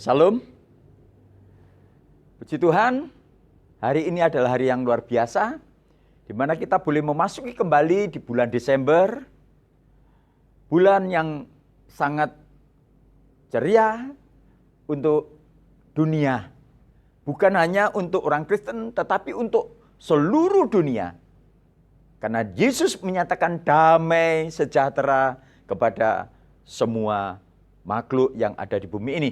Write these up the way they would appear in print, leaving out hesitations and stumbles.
Salam. Puji Tuhan, hari ini adalah hari yang luar biasa, di mana kita boleh memasuki kembali di bulan Desember, bulan yang sangat ceria untuk dunia. Bukan hanya untuk orang Kristen, tetapi untuk seluruh dunia. Karena Yesus menyatakan damai sejahtera kepada semua makhluk yang ada di bumi ini.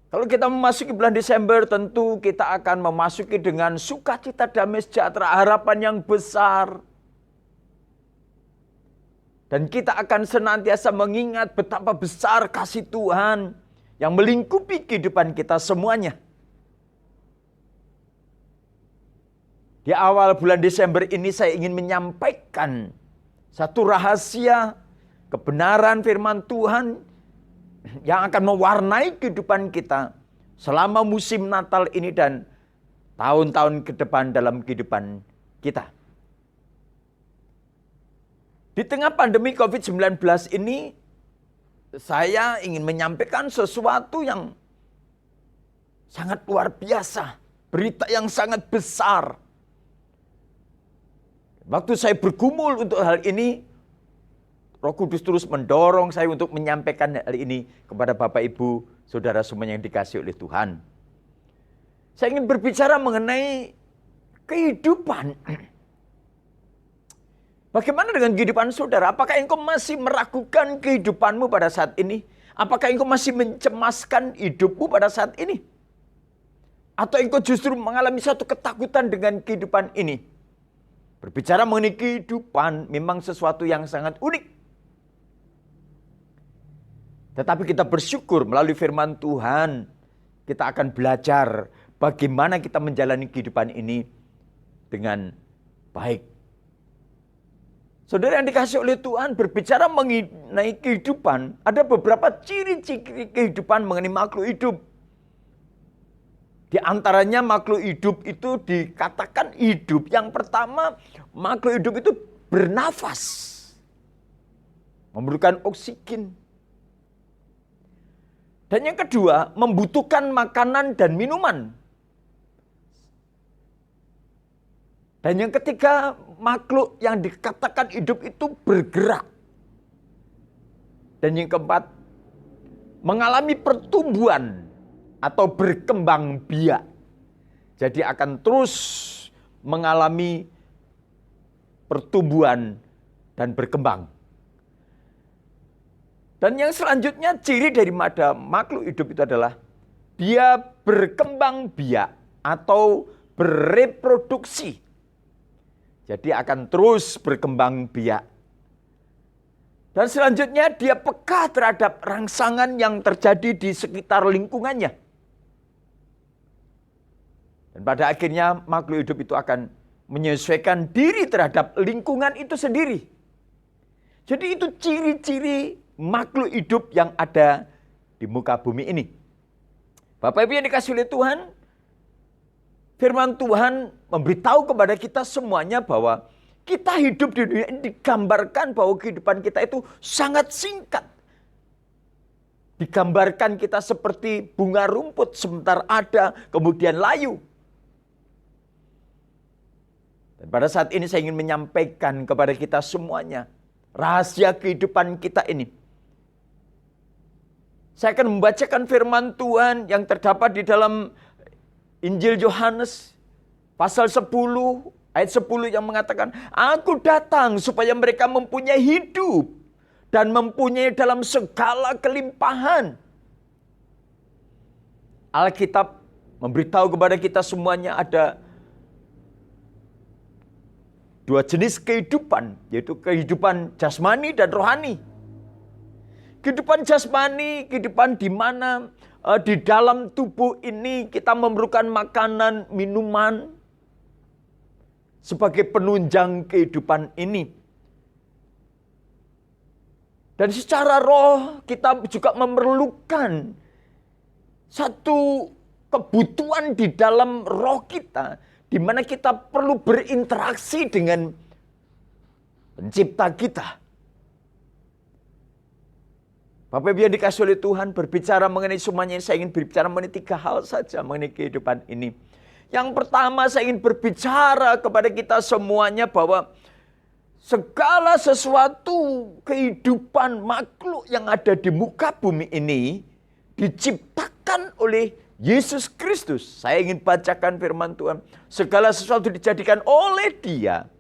Kalau kita memasuki bulan Desember, tentu kita akan memasuki dengan sukacita, damai sejahtera, harapan yang besar. Dan kita akan senantiasa mengingat betapa besar kasih Tuhan yang melingkupi kehidupan kita semuanya. Di awal bulan Desember ini saya ingin menyampaikan satu rahasia kebenaran firman Tuhan yang akan mewarnai kehidupan kita selama musim Natal ini dan tahun-tahun ke depan dalam kehidupan kita. Di tengah pandemi COVID-19 ini, saya ingin menyampaikan sesuatu yang sangat luar biasa, berita yang sangat besar. Waktu saya bergumul untuk hal ini, Roh Kudus terus mendorong saya untuk menyampaikan hal ini kepada Bapak Ibu, Saudara semuanya yang dikasihi oleh Tuhan. Saya ingin berbicara mengenai kehidupan. Bagaimana dengan kehidupan saudara? Apakah engkau masih meragukan kehidupanmu pada saat ini? Apakah engkau masih mencemaskan hidupmu pada saat ini? Atau engkau justru mengalami satu ketakutan dengan kehidupan ini? Berbicara mengenai kehidupan memang sesuatu yang sangat unik. Tetapi kita bersyukur melalui firman Tuhan, kita akan belajar bagaimana kita menjalani kehidupan ini dengan baik. Saudara yang dikasihi oleh Tuhan, berbicara mengenai kehidupan, ada beberapa ciri-ciri kehidupan mengenai makhluk hidup. Di antaranya makhluk hidup itu dikatakan hidup. Yang pertama, makhluk hidup itu bernafas. Memerlukan oksigen. Dan yang kedua, membutuhkan makanan dan minuman. Dan yang ketiga, makhluk yang dikatakan hidup itu bergerak. Dan yang keempat, mengalami pertumbuhan atau berkembang biak. Jadi akan terus mengalami pertumbuhan dan berkembang. Dan yang selanjutnya ciri dari makhluk hidup itu adalah dia berkembang biak atau bereproduksi. Jadi akan terus berkembang biak. Dan selanjutnya dia peka terhadap rangsangan yang terjadi di sekitar lingkungannya. Dan pada akhirnya makhluk hidup itu akan menyesuaikan diri terhadap lingkungan itu sendiri. Jadi itu ciri-ciri makhluk hidup yang ada di muka bumi ini. Bapak Ibu yang dikasihi oleh Tuhan, firman Tuhan memberitahu kepada kita semuanya bahwa kita hidup di dunia ini digambarkan bahwa kehidupan kita itu sangat singkat. Digambarkan kita seperti bunga rumput, sebentar ada, kemudian layu. Dan pada saat ini saya ingin menyampaikan kepada kita semuanya rahasia kehidupan kita ini. Saya akan membacakan firman Tuhan yang terdapat di dalam Injil Yohanes pasal 10 ayat 10 yang mengatakan, "Aku datang supaya mereka mempunyai hidup dan mempunyai dalam segala kelimpahan." Alkitab memberitahu kepada kita semuanya ada dua jenis kehidupan, yaitu kehidupan jasmani dan rohani. Kehidupan jasmani, kehidupan di mana di dalam tubuh ini kita memerlukan makanan, minuman sebagai penunjang kehidupan ini. Dan secara roh kita juga memerlukan satu kebutuhan di dalam roh kita, di mana kita perlu berinteraksi dengan pencipta kita. Bapak Ibu yang dikasih oleh Tuhan, berbicara mengenai semuanya, saya ingin berbicara mengenai 3 hal saja mengenai kehidupan ini. Yang pertama, saya ingin berbicara kepada kita semuanya bahwa segala sesuatu kehidupan makhluk yang ada di muka bumi ini diciptakan oleh Yesus Kristus. Saya ingin bacakan firman Tuhan. Segala sesuatu dijadikan oleh Dia.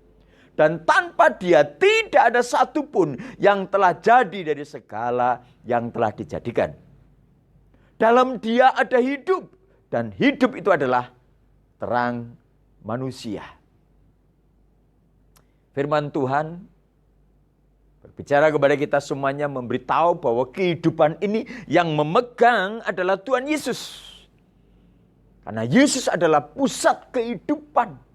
Dan tanpa Dia tidak ada satupun yang telah jadi dari segala yang telah dijadikan. Dalam Dia ada hidup. Dan hidup itu adalah terang manusia. Firman Tuhan berbicara kepada kita semuanya, memberitahu bahwa kehidupan ini yang memegang adalah Tuhan Yesus. Karena Yesus adalah pusat kehidupan.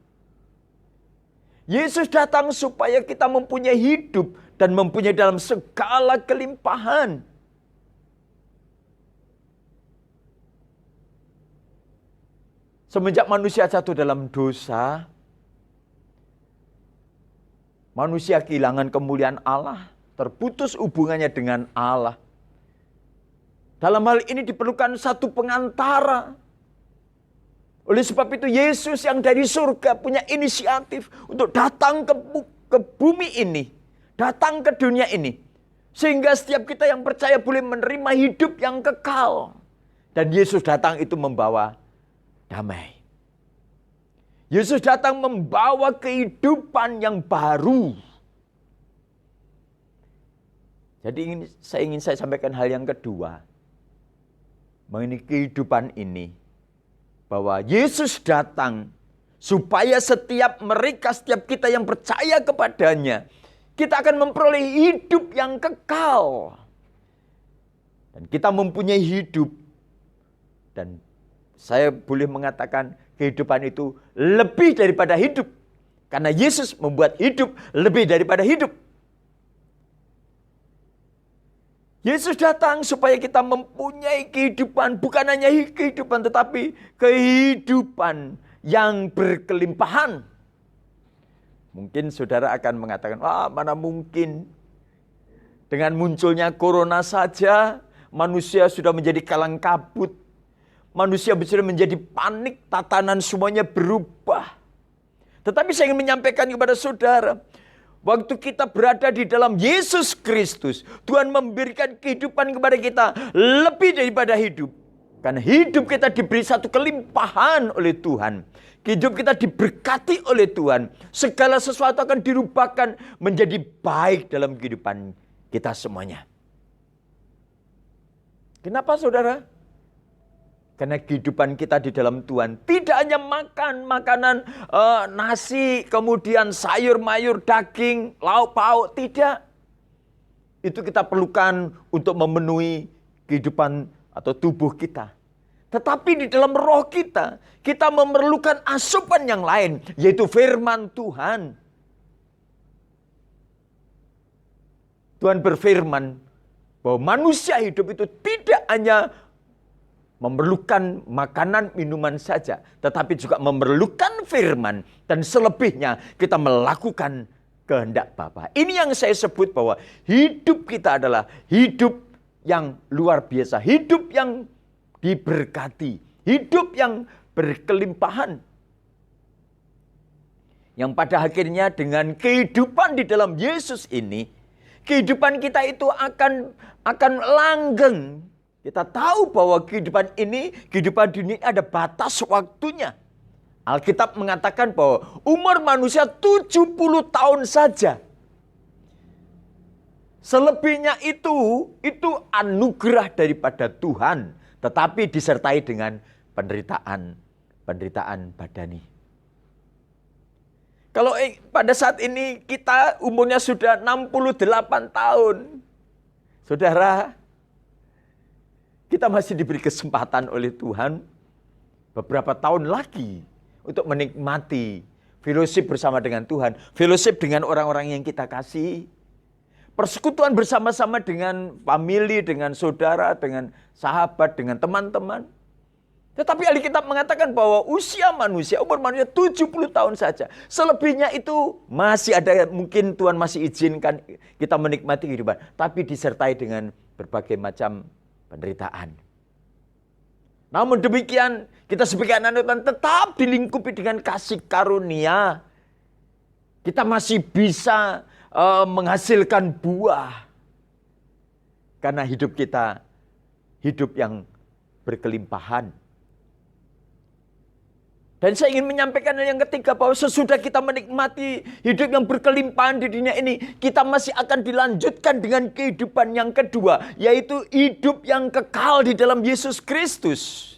Yesus datang supaya kita mempunyai hidup dan mempunyai dalam segala kelimpahan. Semenjak manusia jatuh dalam dosa, manusia kehilangan kemuliaan Allah, terputus hubungannya dengan Allah. Dalam hal ini diperlukan satu pengantara. Oleh sebab itu Yesus yang dari surga punya inisiatif untuk datang ke bumi ini. Datang ke dunia ini. Sehingga setiap kita yang percaya boleh menerima hidup yang kekal. Dan Yesus datang itu membawa damai. Yesus datang membawa kehidupan yang baru. Jadi ingin saya sampaikan hal yang kedua. Mengenai kehidupan ini. Bahwa Yesus datang supaya setiap kita yang percaya kepadanya, kita akan memperoleh hidup yang kekal. Dan kita mempunyai hidup. Dan saya boleh mengatakan kehidupan itu lebih daripada hidup. Karena Yesus membuat hidup lebih daripada hidup. Yesus datang supaya kita mempunyai kehidupan, bukan hanya kehidupan tetapi kehidupan yang berkelimpahan. Mungkin saudara akan mengatakan, wah mana mungkin dengan munculnya corona saja manusia sudah menjadi kalang kabut. Manusia sudah menjadi panik, tatanan semuanya berubah. Tetapi saya ingin menyampaikan kepada saudara, waktu kita berada di dalam Yesus Kristus, Tuhan memberikan kehidupan kepada kita lebih daripada hidup. Karena hidup kita diberi satu kelimpahan oleh Tuhan. Hidup kita diberkati oleh Tuhan. Segala sesuatu akan dirubahkan menjadi baik dalam kehidupan kita semuanya. Kenapa saudara? Karena kehidupan kita di dalam Tuhan tidak hanya makan makanan nasi, kemudian sayur mayur, daging, lauk pauk, tidak. Itu kita perlukan untuk memenuhi kehidupan atau tubuh kita. Tetapi di dalam roh kita memerlukan asupan yang lain, yaitu firman Tuhan. Tuhan berfirman bahwa manusia hidup itu tidak hanya memerlukan makanan, minuman saja. Tetapi juga memerlukan firman. Dan selebihnya kita melakukan kehendak Bapa. Ini yang saya sebut bahwa hidup kita adalah hidup yang luar biasa. Hidup yang diberkati. Hidup yang berkelimpahan. Yang pada akhirnya dengan kehidupan di dalam Yesus ini, kehidupan kita itu akan langgeng. Kita tahu bahwa kehidupan dunia ada batas waktunya. Alkitab mengatakan bahwa umur manusia 70 tahun saja. Selebihnya itu anugerah daripada Tuhan. Tetapi disertai dengan penderitaan badani. Kalau pada saat ini kita umurnya sudah 68 tahun. Saudara, kita masih diberi kesempatan oleh Tuhan beberapa tahun lagi untuk menikmati fellowship bersama dengan Tuhan. Fellowship dengan orang-orang yang kita kasih. Persekutuan bersama-sama dengan family, dengan saudara, dengan sahabat, dengan teman-teman. Tetapi Alkitab mengatakan bahwa umur manusia 70 tahun saja. Selebihnya itu masih ada, mungkin Tuhan masih izinkan kita menikmati kehidupan. Tapi disertai dengan berbagai macam penderitaan. Namun demikian, kita sebagai anak Tuhan tetap dilingkupi dengan kasih karunia. Kita masih bisa menghasilkan buah. Karena hidup kita, hidup yang berkelimpahan. Dan saya ingin menyampaikan yang ketiga, bahwa sesudah kita menikmati hidup yang berkelimpahan di dunia ini, kita masih akan dilanjutkan dengan kehidupan yang kedua, yaitu hidup yang kekal di dalam Yesus Kristus.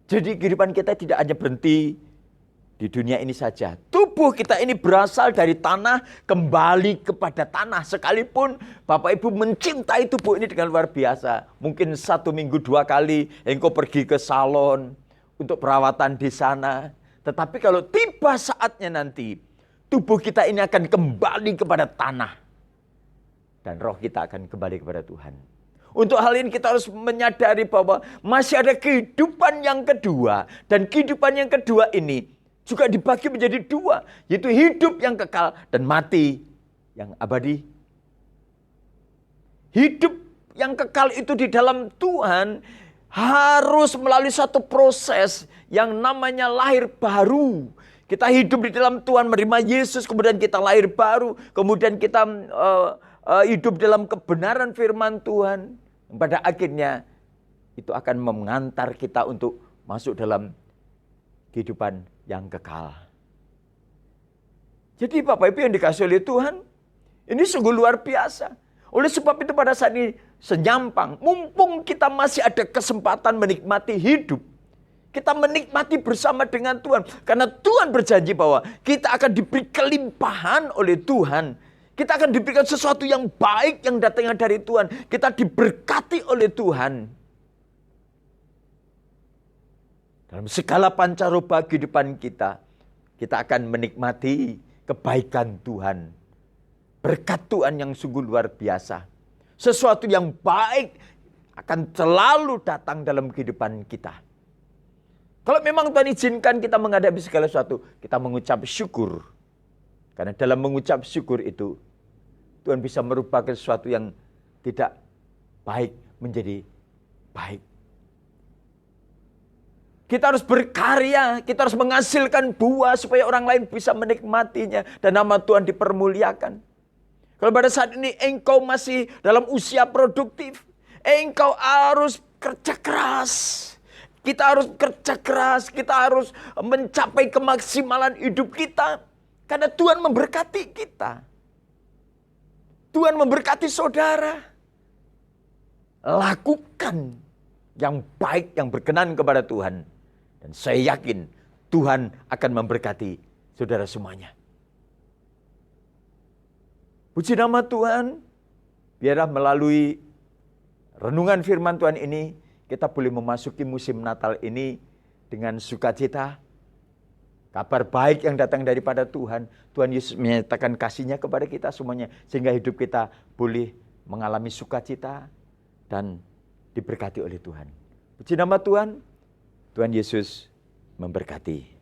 Jadi kehidupan kita tidak hanya berhenti di dunia ini saja. Tubuh kita ini berasal dari tanah, kembali kepada tanah. Sekalipun Bapak Ibu mencintai tubuh ini dengan luar biasa. Mungkin 1 minggu 2 kali engkau pergi ke salon untuk perawatan di sana. Tetapi kalau tiba saatnya nanti, tubuh kita ini akan kembali kepada tanah. Dan roh kita akan kembali kepada Tuhan. Untuk hal ini kita harus menyadari bahwa masih ada kehidupan yang kedua. Dan kehidupan yang kedua ini juga dibagi menjadi 2, yaitu hidup yang kekal dan mati yang abadi. Hidup yang kekal itu di dalam Tuhan harus melalui satu proses yang namanya lahir baru. Kita hidup di dalam Tuhan, menerima Yesus, kemudian kita lahir baru, kemudian kita hidup dalam kebenaran firman Tuhan. Pada akhirnya itu akan mengantar kita untuk masuk dalam kehidupan yang kekal. Jadi Bapak Ibu yang dikasihi oleh Tuhan, ini sungguh luar biasa. Oleh sebab itu pada saat ini senyampang, mumpung kita masih ada kesempatan menikmati hidup, kita menikmati bersama dengan Tuhan. Karena Tuhan berjanji bahwa kita akan diberi kelimpahan oleh Tuhan. Kita akan diberikan sesuatu yang baik yang datangnya dari Tuhan. Kita diberkati oleh Tuhan. Dalam segala pancaroba kehidupan kita, kita akan menikmati kebaikan Tuhan. Berkat Tuhan yang sungguh luar biasa. Sesuatu yang baik akan selalu datang dalam kehidupan kita. Kalau memang Tuhan izinkan kita menghadapi segala sesuatu, kita mengucap syukur. Karena dalam mengucap syukur itu, Tuhan bisa merubah sesuatu yang tidak baik menjadi baik. Kita harus berkarya, kita harus menghasilkan buah supaya orang lain bisa menikmatinya dan nama Tuhan dipermuliakan. Kalau pada saat ini engkau masih dalam usia produktif, engkau harus kerja keras. Kita harus kerja keras, kita harus mencapai kemaksimalan hidup kita. Karena Tuhan memberkati kita. Tuhan memberkati saudara. Lakukan yang baik, yang berkenan kepada Tuhan. Dan saya yakin Tuhan akan memberkati saudara semuanya. Puji nama Tuhan. Biarlah melalui renungan firman Tuhan ini, kita boleh memasuki musim Natal ini dengan sukacita. Kabar baik yang datang daripada Tuhan. Tuhan Yesus menyatakan kasih-Nya kepada kita semuanya. Sehingga hidup kita boleh mengalami sukacita dan diberkati oleh Tuhan. Puji nama Tuhan. Tuhan Yesus memberkati.